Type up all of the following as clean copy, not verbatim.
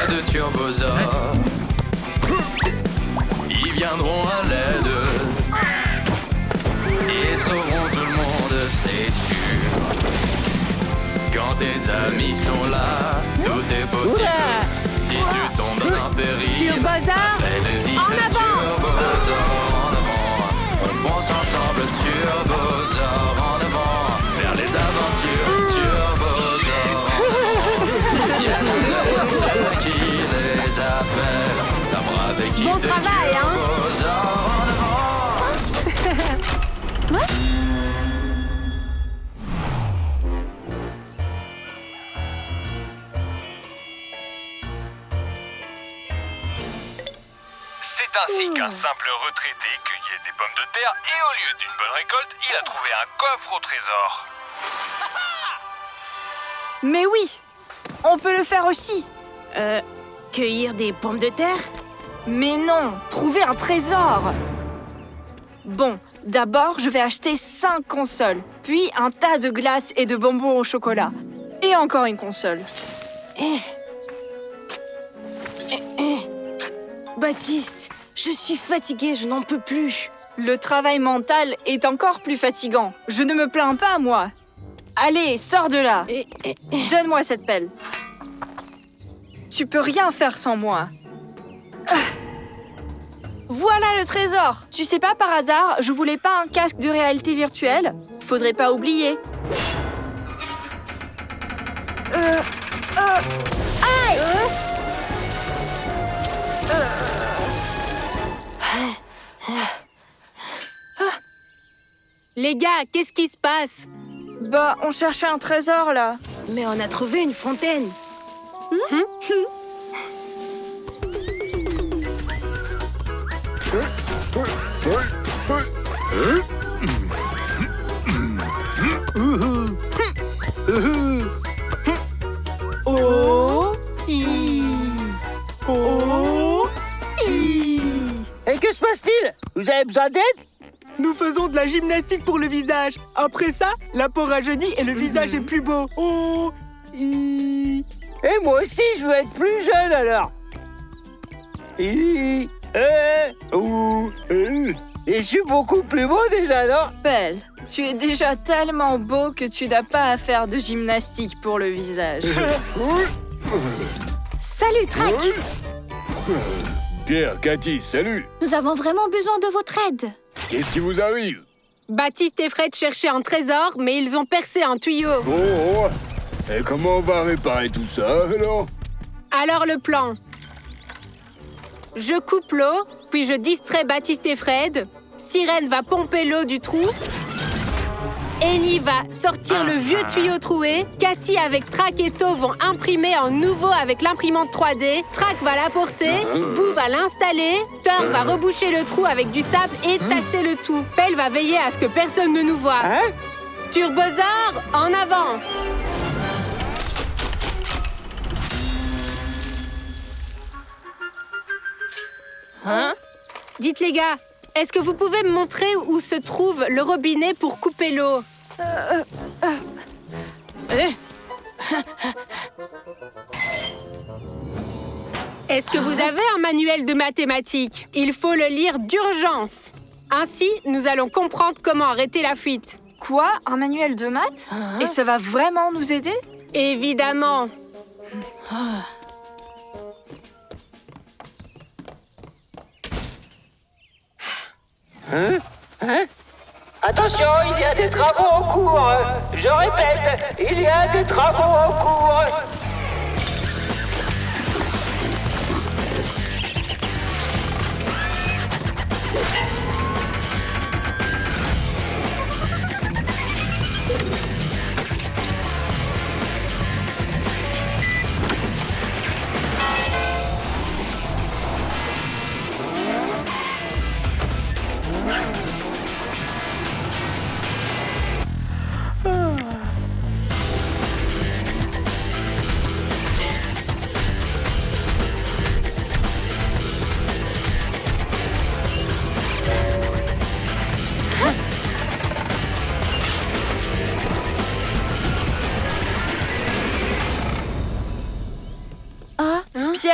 de turbosaures. Ils viendront à l'aide et sauveront tout le monde, c'est sûr. Quand tes amis sont là, tout est possible. Si tu tombes dans un péril, Turbosaures, appelle vite en avant. Turbosaures en avant. On fonce ensemble, Turbosaures en avant. Vers les aventures, Turbosaures en avant. Viennent ceux qui les appellent. La brave équipe Bon de travail, hein. Turbosaures en avant. C'est ainsi qu'un simple retraité cueillait des pommes de terre et au lieu d'une bonne récolte, il a trouvé un coffre au trésor. Mais oui, on peut le faire aussi. Cueillir des pommes de terre? Mais non, trouver un trésor. Bon, d'abord, je vais acheter 5 consoles, puis un tas de glaces et de bonbons au chocolat. Et encore une console. Baptiste, je suis fatiguée, je n'en peux plus. Le travail mental est encore plus fatigant. Je ne me plains pas, moi. Allez, sors de là. Donne-moi cette pelle. Tu peux rien faire sans moi. Ah. Voilà le trésor. Tu sais pas, par hasard, je voulais pas un casque de réalité virtuelle? Faudrait pas oublier. Aïe! Les gars, qu'est-ce qui se passe? Bah, on cherchait un trésor, là. Mais on a trouvé une fontaine. Oh! Oh! Et que se passe-t-il? Vous avez besoin d'aide? Nous faisons de la gymnastique pour le visage. Après ça, la peau rajeunit et le visage est plus beau. Oh! Et moi aussi, je veux être plus jeune alors. Et je suis beaucoup plus beau déjà, non? Belle, tu es déjà tellement beau que tu n'as pas à faire de gymnastique pour le visage. Salut, Track. Pierre, Cathy, salut. Nous avons vraiment besoin de votre aide. Qu'est-ce qui vous arrive? Baptiste et Fred cherchaient un trésor, mais ils ont percé un tuyau. Oh. Et comment on va réparer tout ça, alors? Alors le plan. Je coupe l'eau, puis je distrais Baptiste et Fred. Sirène va pomper l'eau du trou. Annie va sortir le vieux tuyau troué. Cathy avec Track et To vont imprimer en nouveau avec l'imprimante 3D. Track va l'apporter. Boo va l'installer. Thor va reboucher le trou avec du sable et tasser le tout. Pelle va veiller à ce que personne ne nous voie. Turbosaures, en avant! Dites les gars, est-ce que vous pouvez me montrer où se trouve le robinet pour couper l'eau? Est-ce que vous avez un manuel de mathématiques? Il faut le lire d'urgence. Ainsi, nous allons comprendre comment arrêter la fuite. Quoi? Un manuel de maths? Et ça va vraiment nous aider? Évidemment. Attention, il y a des travaux en cours. Je répète, il y a des travaux en cours.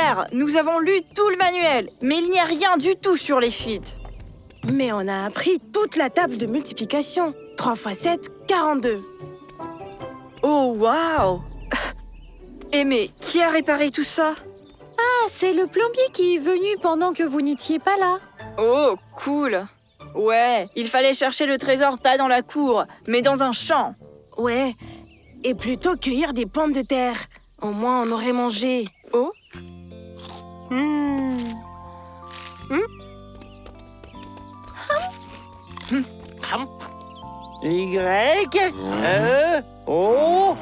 Père, nous avons lu tout le manuel, mais il n'y a rien du tout sur les fuites. Mais on a appris toute la table de multiplication. 3 x 7, 42. Oh, waouh! Eh mais, qui a réparé tout ça? Ah, c'est le plombier qui est venu pendant que vous n'étiez pas là. Oh, cool! Ouais, il fallait chercher le trésor pas dans la cour, mais dans un champ. Ouais, et plutôt cueillir des pommes de terre. Au moins, on aurait mangé. Oh? Y, O.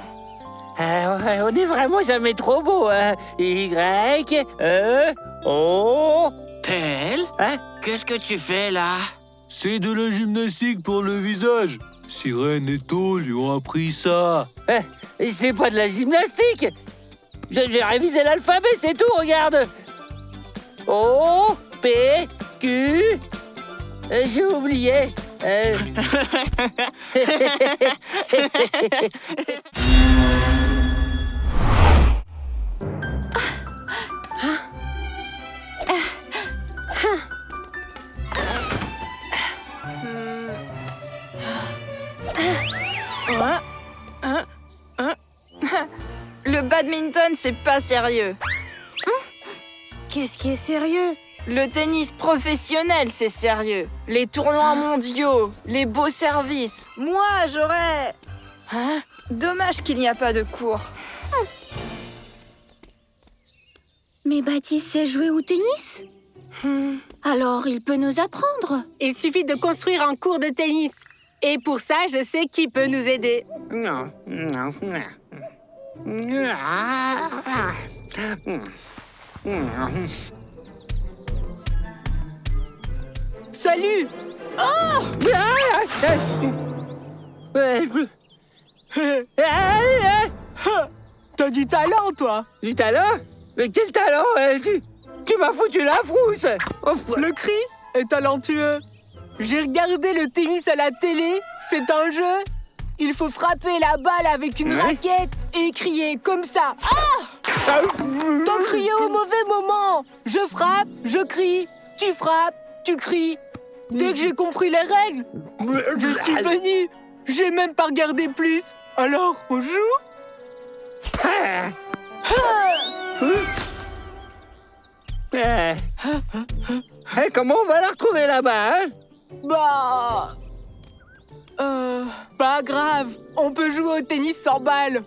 On est vraiment jamais trop beau, hein. Y, O. Pelle, Hein? qu'est-ce que tu fais là? C'est de la gymnastique pour le visage. Sirène et To lui ont appris ça. C'est pas de la gymnastique. J'ai révisé l'alphabet, c'est tout, regarde. O, P, Q. J'ai oublié. Le badminton, c'est pas sérieux. Qu'est-ce qui est sérieux? Le tennis professionnel, c'est sérieux. Les tournois mondiaux, les beaux services. Moi, j'aurais... Hein? Dommage qu'il n'y a pas de cours. Mais Baptiste sait jouer au tennis? Alors, il peut nous apprendre. Il suffit de construire un court de tennis. Et pour ça, je sais qui peut nous aider. Non. Salut! T'as du talent, toi. Du talent? Mais quel talent? Tu m'as foutu la frousse. Le cri est talentueux. J'ai regardé le tennis à la télé. C'est un jeu. Il faut frapper la balle avec une raquette et crier comme ça. Ah! T'as crié au mauvais moment. Je frappe, je crie. Tu frappes, tu cries. Dès que j'ai compris les règles, je suis venu. J'ai même pas regardé plus. Alors, on joue? Comment on va la retrouver là-bas, hein? Bah... pas grave. On peut jouer au tennis sans balle.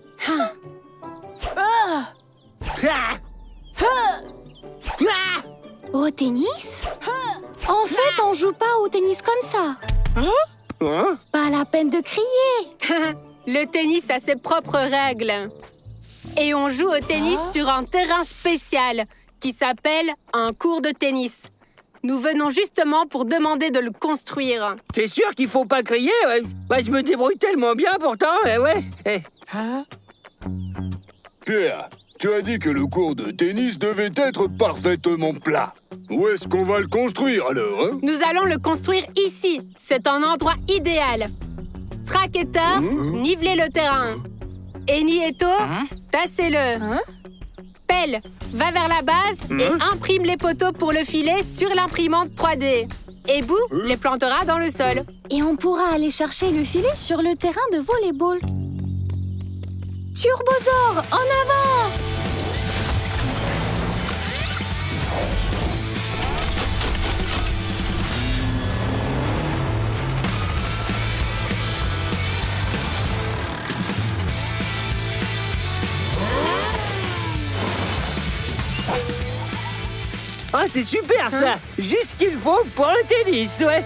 Au tennis? En fait, on joue pas au tennis comme ça. Hein? Pas la peine de crier. Le tennis a ses propres règles. Et on joue au tennis sur un terrain spécial qui s'appelle un court de tennis. Nous venons justement pour demander de le construire. T'es sûr qu'il faut pas crier? Ouais. Bah, je me débrouille tellement bien pourtant, ouais. Pierre, tu as dit que le court de tennis devait être parfaitement plat. Où est-ce qu'on va le construire alors, hein? Nous allons le construire ici. C'est un endroit idéal. Track et Thor, nivelez le terrain. Eni et To, tassez-le. Pelle, va vers la base et imprime les poteaux pour le filet sur l'imprimante 3D. Et Boo les plantera dans le sol. Et on pourra aller chercher le filet sur le terrain de volleyball. Turbosaur, en avant! Ah, c'est super ça! Juste ce qu'il faut pour le tennis, ouais!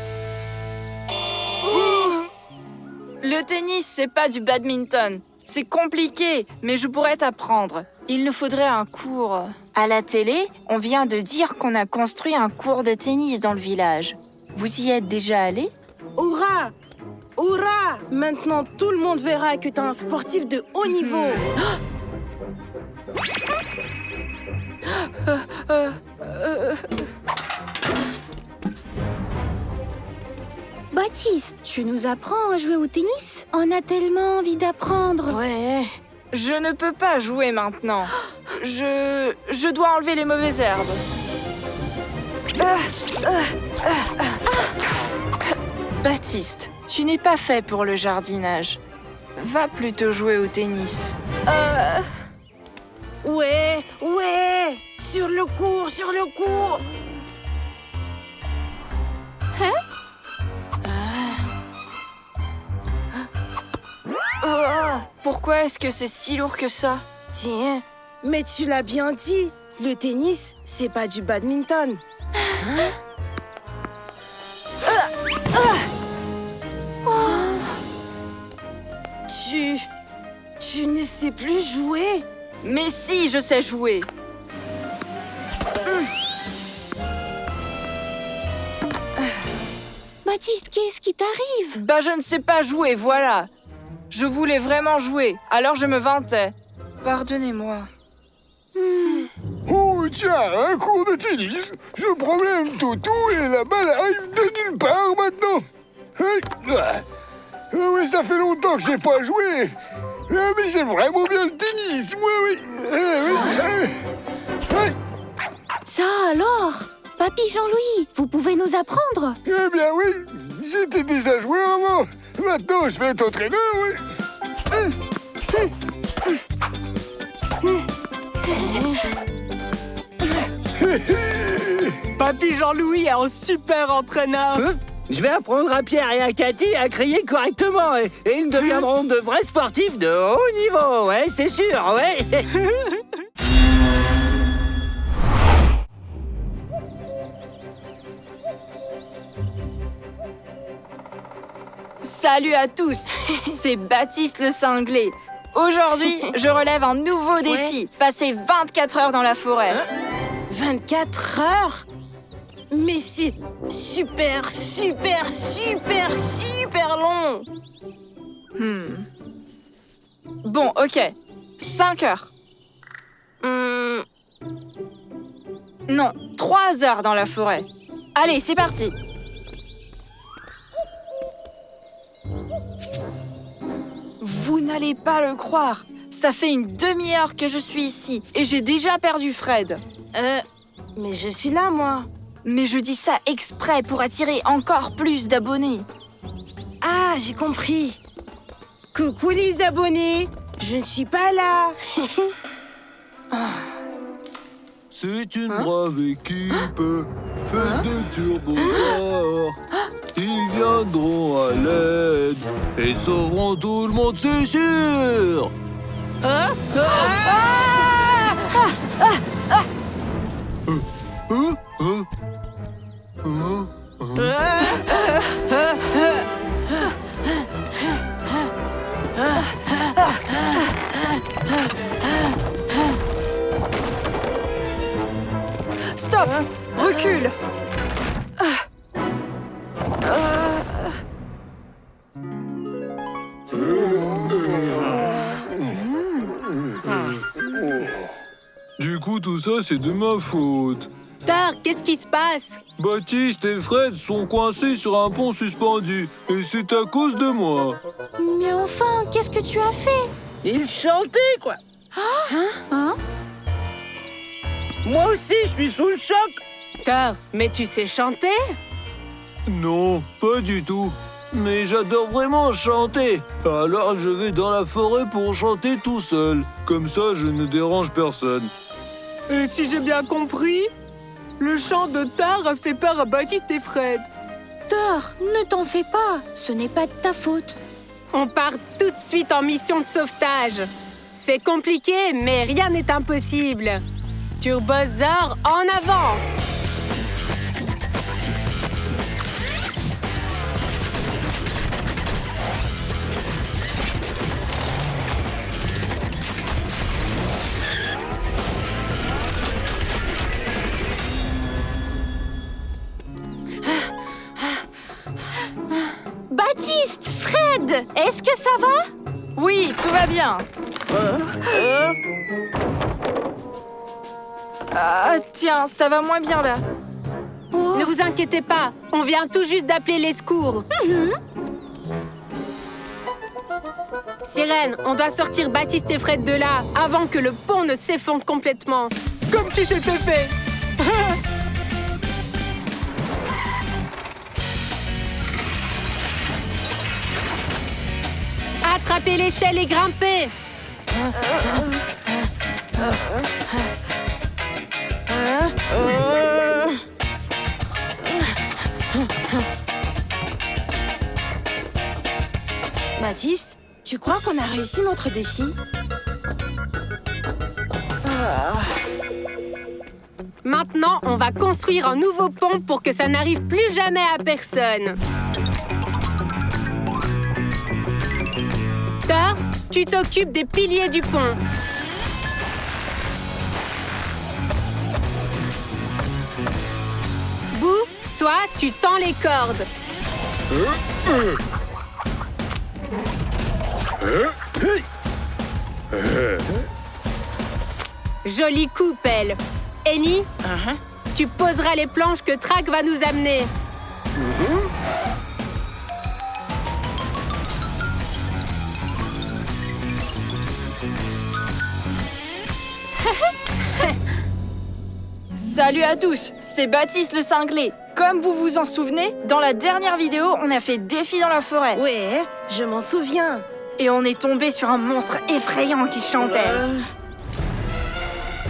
Le tennis, c'est pas du badminton. C'est compliqué, mais je pourrais t'apprendre. Il nous faudrait un cours. À la télé, on vient de dire qu'on a construit un court de tennis dans le village. Vous y êtes déjà allé? Hurrah! Hurrah! Maintenant, tout le monde verra que t'es un sportif de haut niveau. Baptiste, tu nous apprends à jouer au tennis? On a tellement envie d'apprendre. Ouais. Je ne peux pas jouer maintenant. Je dois enlever les mauvaises herbes. Baptiste, tu n'es pas fait pour le jardinage. Va plutôt jouer au tennis. Ouais, sur le cours, sur le cours. Pourquoi est-ce que c'est si lourd que ça? Tiens, mais tu l'as bien dit, le tennis, c'est pas du badminton. Tu ne sais plus jouer? Mais si, je sais jouer. Baptiste, qu'est-ce qui t'arrive? Bah, je ne sais pas jouer, voilà. Je voulais vraiment jouer, alors je me vantais. Pardonnez-moi. Oh, tiens, un cours de tennis. Je promène Toutou et la balle arrive de nulle part maintenant. Oui, ça fait longtemps que j'ai pas joué. Mais j'aime vraiment bien le tennis, moi, oui. Ça alors? Papy Jean-Louis, vous pouvez nous apprendre? Eh bien oui, j'étais déjà joué avant. Maintenant, je vais être entraîneur, oui. Papy Jean-Louis est un super entraîneur. Je vais apprendre à Pierre et à Cathy à crier correctement et ils deviendront de vrais sportifs de haut niveau, ouais, c'est sûr, ouais. Salut à tous, c'est Baptiste le cinglé. Aujourd'hui, je relève un nouveau défi, passer 24 heures dans la forêt. 24 heures? Mais c'est super long. Bon, ok, 5 heures. Non, 3 heures dans la forêt. Allez, c'est parti. Vous n'allez pas le croire. Ça fait une demi-heure que je suis ici et j'ai déjà perdu Fred. Mais je suis là, moi. Mais je dis ça exprès pour attirer encore plus d'abonnés. Ah, j'ai compris. Coucou les abonnés, je ne suis pas là. C'est une brave équipe, faite de turbosaures. Ils viendront à l'aide et sauveront tout le monde, c'est sûr. Stop! Recule! Du coup, tout ça, c'est de ma faute. Thor, qu'est-ce qui se passe? Baptiste et Fred sont coincés sur un pont suspendu. Et c'est à cause de moi. Mais enfin, qu'est-ce que tu as fait? Ils chantaient, quoi. Hein? Moi aussi, je suis sous le choc. Thor, mais tu sais chanter? Non, pas du tout. Mais j'adore vraiment chanter. Alors je vais dans la forêt pour chanter tout seul. Comme ça, je ne dérange personne. Et si j'ai bien compris, le chant de Thor a fait peur à Baptiste et Fred. Thor, ne t'en fais pas. Ce n'est pas de ta faute. On part tout de suite en mission de sauvetage. C'est compliqué, mais rien n'est impossible. Turbosaur, en avant! Baptiste, Fred, est-ce que ça va? Oui, tout va bien. Ah, tiens, ça va moins bien là. Oh. Ne vous inquiétez pas, on vient tout juste d'appeler les secours. Sirène, on doit sortir Baptiste et Fred de là avant que le pont ne s'effondre complètement. Comme si c'était fait. Attrapez l'échelle et grimpez. Baptiste, tu crois qu'on a réussi notre défi? Maintenant, on va construire un nouveau pont pour que ça n'arrive plus jamais à personne. Thor, tu t'occupes des piliers du pont. Boo, toi, tu tends les cordes. Joli coup, Pelle. Annie, tu poseras les planches que Track va nous amener. Salut à tous, c'est Baptiste le cinglé. Comme vous vous en souvenez, dans la dernière vidéo, on a fait défi dans la forêt. Ouais, je m'en souviens. Et on est tombé sur un monstre effrayant qui chantait.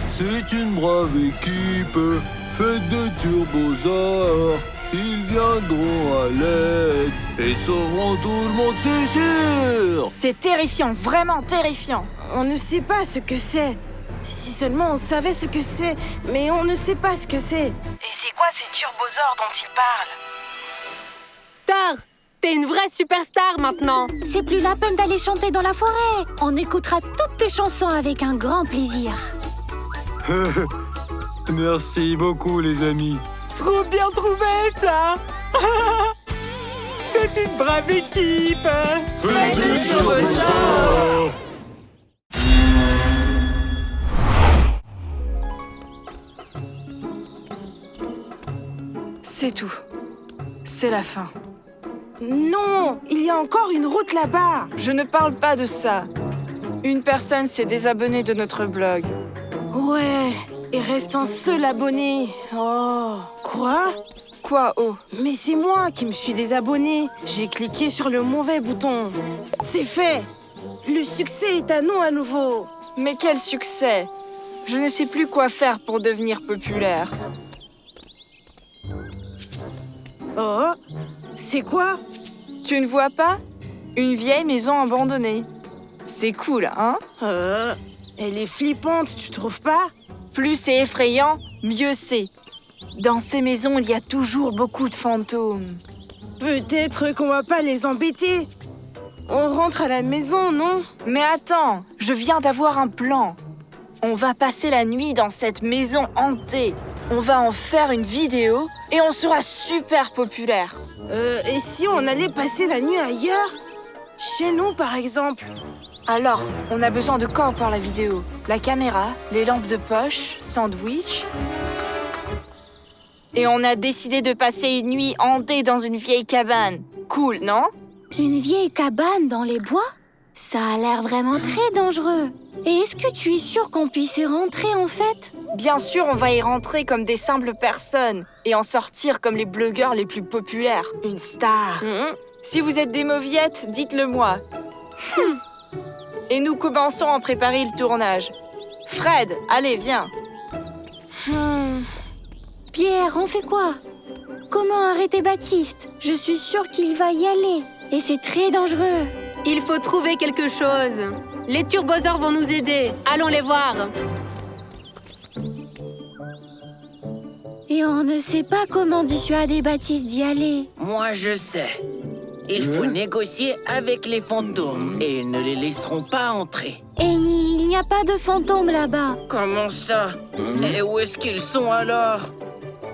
C'est une brave équipe, faite de turbosaures. Ils viendront à l'aide et sauveront tout le monde, c'est sûr. C'est terrifiant, vraiment terrifiant. On ne sait pas ce que c'est. Si seulement on savait ce que c'est, mais on ne sait pas ce que c'est. Et c'est quoi ces turbosaures dont il parle? Thor, t'es une vraie superstar maintenant. C'est plus la peine d'aller chanter dans la forêt. On écoutera toutes tes chansons avec un grand plaisir. Merci beaucoup, les amis. Trop bien trouvé, ça. C'est une brave équipe. Faites des turbosaures. C'est tout. C'est la fin. Non, il y a encore une route là-bas. Je ne parle pas de ça. Une personne s'est désabonnée de notre blog. Ouais, et reste un seul abonné. Oh, quoi? Quoi, oh? Mais c'est moi qui me suis désabonnée. J'ai cliqué sur le mauvais bouton. C'est fait. Le succès est à nous à nouveau. Mais quel succès! Je ne sais plus quoi faire pour devenir populaire. Oh, c'est quoi? Tu ne vois pas? Une vieille maison abandonnée. C'est cool, hein? Elle est flippante, tu trouves pas? Plus c'est effrayant, mieux c'est. Dans ces maisons, il y a toujours beaucoup de fantômes. Peut-être qu'on va pas les embêter. On rentre à la maison, non? Mais attends, je viens d'avoir un plan. On va passer la nuit dans cette maison hantée. On va en faire une vidéo et on sera super populaire. Et si on allait passer la nuit ailleurs? Chez nous, par exemple? Alors, on a besoin de quoi pour la vidéo? La caméra, les lampes de poche, sandwich. Et on a décidé de passer une nuit hantée dans une vieille cabane. Cool, non? Une vieille cabane dans les bois? Ça a l'air vraiment très dangereux. Et est-ce que tu es sûr qu'on puisse y rentrer en fait? Bien sûr, on va y rentrer comme des simples personnes et en sortir comme les blogueurs les plus populaires. Une star. Si vous êtes des mauviettes, dites-le moi. Et nous commençons à préparer le tournage. Fred, allez, viens. Pierre, on fait quoi? Comment arrêter Baptiste? Je suis sûre qu'il va y aller. Et c'est très dangereux. Il faut trouver quelque chose. Les turbosaures vont nous aider. Allons les voir. Et on ne sait pas comment dissuader Baptiste d'y aller. Moi, je sais. Il faut négocier avec les fantômes et ils ne les laisseront pas entrer. Annie, il n'y a pas de fantômes là-bas. Comment ça? Et où est-ce qu'ils sont alors?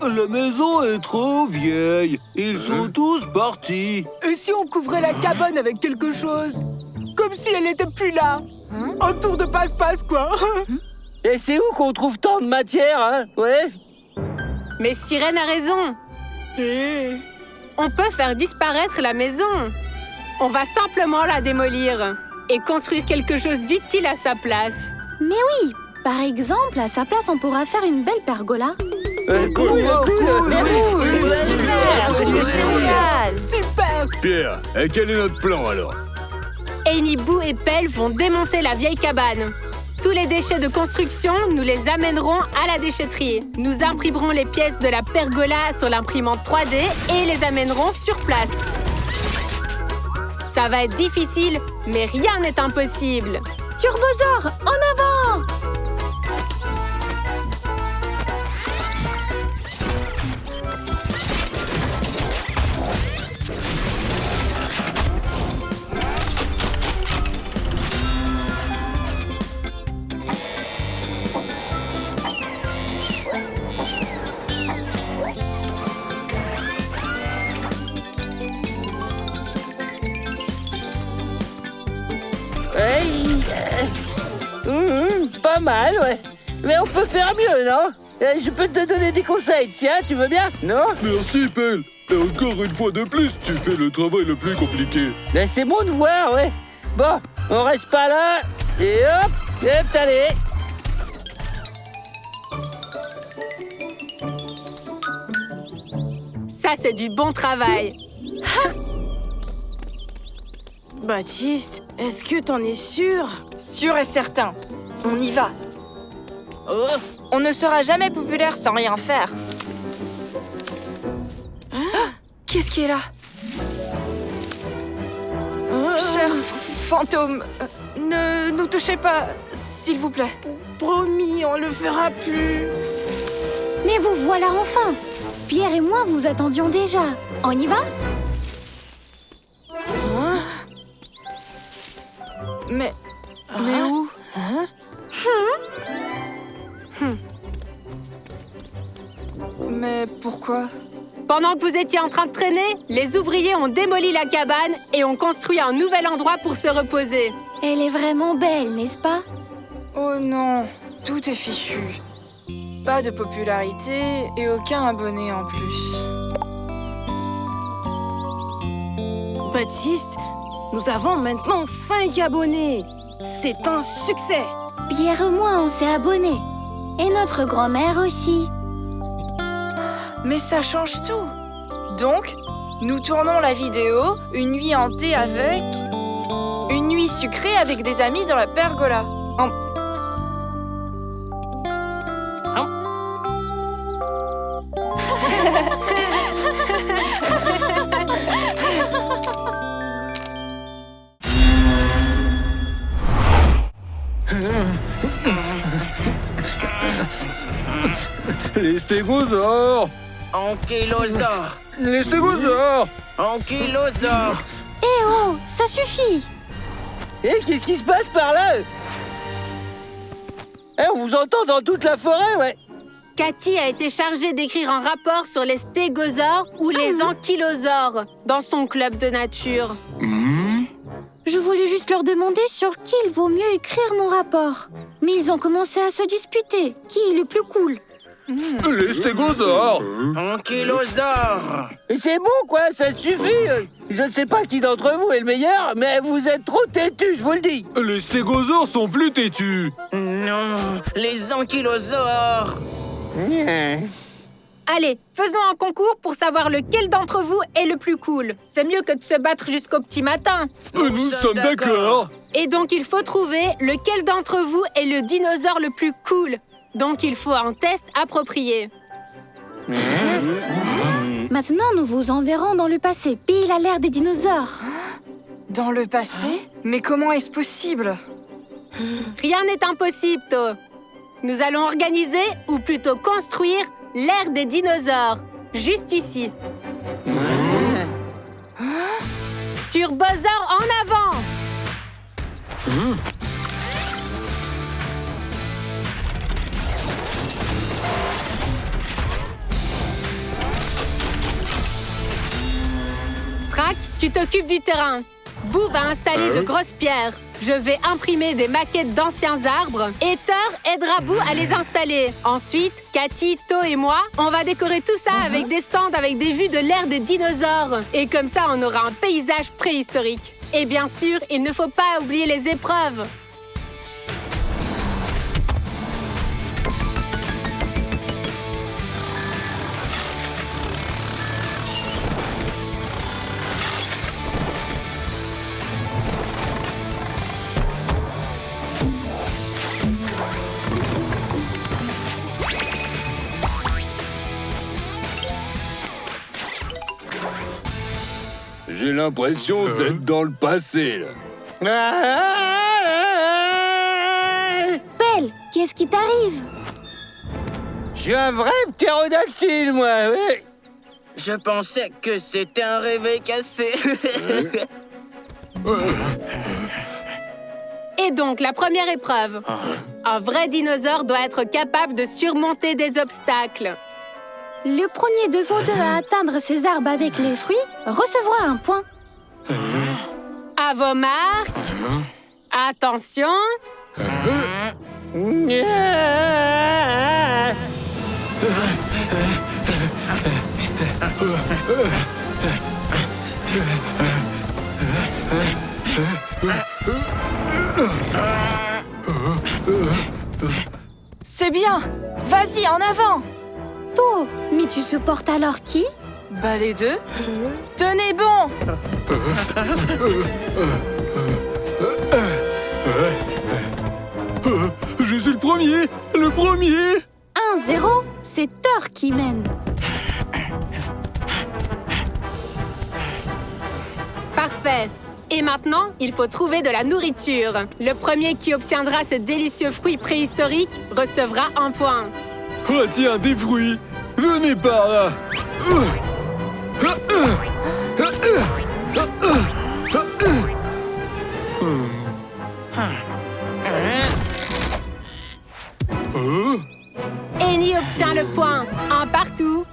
La maison est trop vieille. Ils sont tous partis. Et si on couvrait la cabane avec quelque chose? Comme si elle n'était plus là. Un tour de passe-passe, quoi. Et c'est où qu'on trouve tant de matière, hein? Ouais? Mais Sirène a raison. On peut faire disparaître la maison. On va simplement la démolir. et construire quelque chose d'utile à sa place. Mais oui, par exemple, à sa place, on pourra faire une belle pergola. Cool. Génial! Super! Pierre, et quel est notre plan alors? Annie, Boo et Pelle vont démonter la vieille cabane. Tous les déchets de construction, nous les amènerons à la déchetterie. Nous imprimerons les pièces de la pergola sur l'imprimante 3D et les amènerons sur place. Ça va être difficile, mais rien n'est impossible. Turbosaur, en avant! Pas mal, ouais. Mais on peut faire mieux, non? Je peux te donner des conseils, tiens, tu veux bien? Non? Merci, Pelle. Et encore une fois de plus, tu fais le travail le plus compliqué. Ben c'est bon de voir, ouais. Bon, on reste pas là. Et hop, allez. Ça, c'est du bon travail. Baptiste, est-ce que t'en es sûr? Sûr et certain. On y va. On ne sera jamais populaire sans rien faire. Qu'est-ce qui est là? Cher fantôme, ne nous touchez pas, s'il vous plaît. Promis, on le fera plus. Mais vous voilà enfin! Pierre et moi vous attendions déjà. On y va? Mais où? Mais pourquoi? Pendant que vous étiez en train de traîner, les ouvriers ont démoli la cabane et ont construit un nouvel endroit pour se reposer. Elle est vraiment belle, n'est-ce pas? Oh non, tout est fichu. Pas de popularité et aucun abonné en plus. Baptiste, nous avons maintenant 5 abonnés. C'est un succès. Pierre et moi on s'est abonnés. Et notre grand-mère aussi. Mais ça change tout. Donc, nous tournons la vidéo Une nuit hantée avec... Une nuit sucrée avec des amis dans la pergola. Les stégosaures! Ankylosaure! Les stégosaures! Ankylosaure! Eh oh, ça suffit! Et qu'est-ce qui se passe par là? On vous entend dans toute la forêt, ouais. Cathy a été chargée d'écrire un rapport sur les stégosaures ou les ankylosaures dans son club de nature. Je voulais juste leur demander sur qui il vaut mieux écrire mon rapport. Mais ils ont commencé à se disputer. Qui est le plus cool? Les stégosaures! Ankylosaure! C'est bon, quoi, ça suffit. Je ne sais pas qui d'entre vous est le meilleur, mais vous êtes trop têtus, je vous le dis. Les stégosaures sont plus têtus! Non, les ankylosaures! Allez, faisons un concours pour savoir lequel d'entre vous est le plus cool. C'est mieux que de se battre jusqu'au petit matin. Nous sommes d'accord! Et donc, il faut trouver lequel d'entre vous est le dinosaure le plus cool. Donc, il faut un test approprié. Maintenant, nous vous enverrons dans le passé, pile à l'ère des dinosaures. Dans le passé? Mais comment est-ce possible? Rien n'est impossible, To. Nous allons organiser, ou plutôt construire, l'ère des dinosaures. Juste ici. Turbosaure en avant! Track, tu t'occupes du terrain. Boo va installer de grosses pierres. Je vais imprimer des maquettes d'anciens arbres et Thor aidera Boo à les installer. Ensuite, Cathy, To et moi, on va décorer tout ça avec des stands avec des vues de l'ère des dinosaures. Et comme ça, on aura un paysage préhistorique. Et bien sûr, il ne faut pas oublier les épreuves. J'ai l'impression d'être dans le passé, là. Belle, qu'est-ce qui t'arrive? Je suis un vrai ptérodactyle, moi, oui. Je pensais que c'était un réveil cassé. Et donc, la première épreuve. Un vrai dinosaure doit être capable de surmonter des obstacles. Le premier de vous deux à atteindre ces arbres avec les fruits recevra un point. À vos marques. Attention. C'est bien. Vas-y, en avant. To, mais tu supportes alors qui? Bah les deux. Tenez bon. Je suis le premier. 1-0, c'est Thor qui mène. Parfait. Et maintenant, il faut trouver de la nourriture. Le premier qui obtiendra ce délicieux fruit préhistorique recevra un point. Oh tiens, des fruits. Venez par là. Annie obtient le point. Un partout.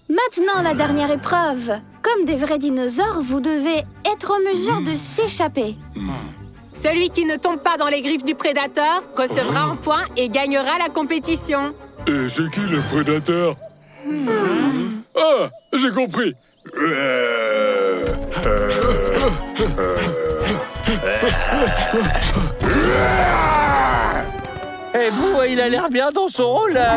Maintenant, la dernière épreuve. Comme des vrais dinosaures, vous devez être en mesure de s'échapper. Celui qui ne tombe pas dans les griffes du prédateur recevra un point et gagnera la compétition. Et c'est qui le prédateur? Ah, j'ai compris. Eh, Boo, il a l'air bien dans son rôle, là.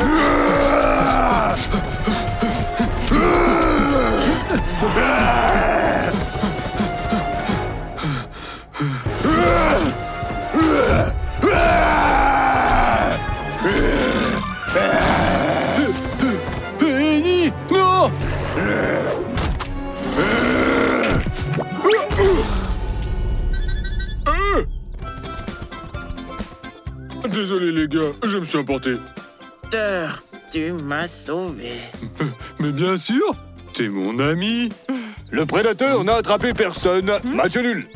Annie, non! Désolé les gars, je me suis emporté. Thor, tu m'as sauvé. Mais bien sûr, t'es mon ami. Le prédateur n'a attrapé personne. Match nul.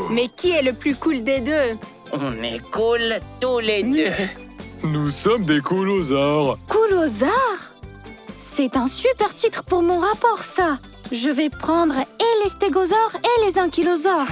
Mais qui est le plus cool des deux? On est cool tous les deux. Nous sommes des colosaures. Coolosaure? C'est un super titre pour mon rapport, ça. Je vais prendre et les stégosaures et les ankylosaures.